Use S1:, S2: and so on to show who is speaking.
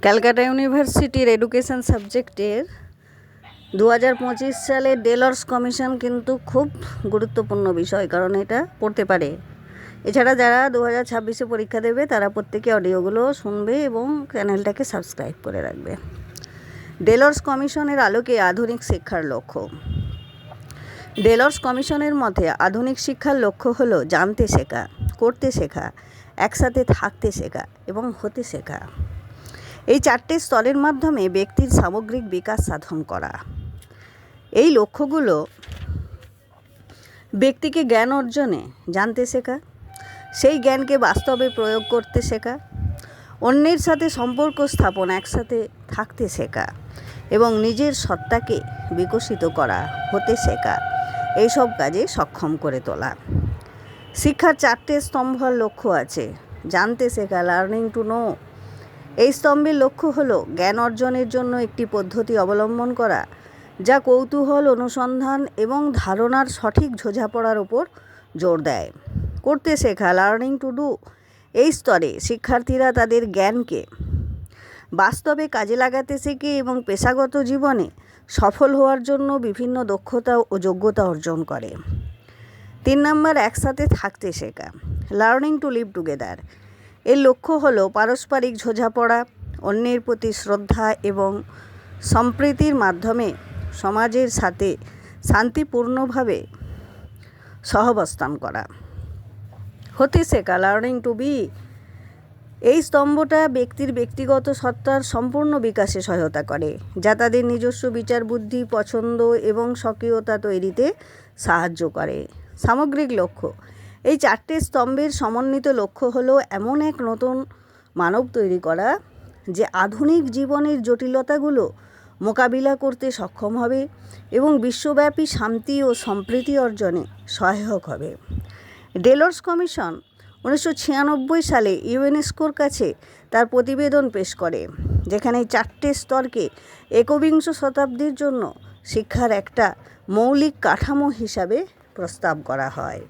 S1: ক্যালকাটা ইউনিভার্সিটির এডুকেশন সাবজেক্টের 2025 সালে ডেলর্স কমিশন কিন্তু খুব গুরুত্বপূর্ণ বিষয়, কারণ এটা পড়তে পারে। এছাড়া যারা 2026-এ পরীক্ষা দেবে তারা প্রত্যেকে অডিওগুলো শুনবে এবং চ্যানেলটাকে সাবস্ক্রাইব করে রাখবে। ডেলর্স কমিশনের আলোকে আধুনিক শিক্ষার লক্ষ্য। ডেলর্স কমিশনের মতে আধুনিক শিক্ষার লক্ষ্য হলো জানতে শেখা, করতে শেখা, একসাথে থাকতে শেখা এবং হতে শেখা। এই চারটে স্তরের মাধ্যমে ব্যক্তির সামগ্রিক বিকাশ সাধন করা। এই লক্ষ্যগুলো ব্যক্তিকে জ্ঞান অর্জনে জানতে শেখা, সেই জ্ঞানকে বাস্তবে প্রয়োগ করতে শেখা, অন্যের সাথে সম্পর্ক স্থাপন, একসাথে থাকতে শেখা এবং নিজের সত্তাকে বিকশিত করা, হতে শেখা, এইসব কাজে সক্ষম করে তোলা। শিক্ষার চারটে স্তম্ভের লক্ষ্য আছে। জানতে শেখা, লার্নিং টু নো। এই স্তম্ভের লক্ষ্য হলো জ্ঞান অর্জনের জন্য একটি পদ্ধতি অবলম্বন করা, যা কৌতূহল, অনুসন্ধান এবং ধারণার সঠিক বোঝাপড়ার উপর জোর দেয়। করতে শেখা, লার্নিং টু ডু। এই স্তরে শিক্ষার্থীরা তাদের জ্ঞানকে বাস্তবে কাজে লাগাতে শেখে এবং পেশাগত জীবনে সফল হওয়ার জন্য বিভিন্ন দক্ষতা ও যোগ্যতা অর্জন করে। 3 নম্বর, একসাথে থাকতে শেখা, লার্নিং টু লিভ টুগেদার। এর লক্ষ্য হলো পারস্পরিক বোঝাপড়া, অন্যের প্রতি শ্রদ্ধা এবং সম্প্রীতির মাধ্যমে সমাজের সাথে শান্তিপূর্ণভাবে সহাবস্থান করা। হতে শেখা, লার্নিং টু বি। এই স্তম্ভটা ব্যক্তির ব্যক্তিগত সত্তার সম্পূর্ণ বিকাশে সহায়তা করে, যা তাদের নিজস্ব বিচার বুদ্ধি, পছন্দ এবং স্বকীয়তা তৈরিতে সাহায্য করে। সামগ্রিক লক্ষ্য। এই চারটে স্তম্ভের সমন্বিত লক্ষ্য হলো এমন এক নতুন মানব তৈরি করা যে আধুনিক জীবনের জটিলতাগুলো মোকাবিলা করতে সক্ষম হবে এবং বিশ্বব্যাপী শান্তি ও সম্প্রীতি অর্জনে সহায়ক হবে। ডেলর্স কমিশন 1996 সালে ইউনেস্কোর কাছে তার প্রতিবেদন পেশ করে, যেখানে চারটে স্তরকে একবিংশ শতাব্দীর জন্য শিক্ষার একটা মৌলিক কাঠামো হিসাবে প্রস্তাব করা হয়।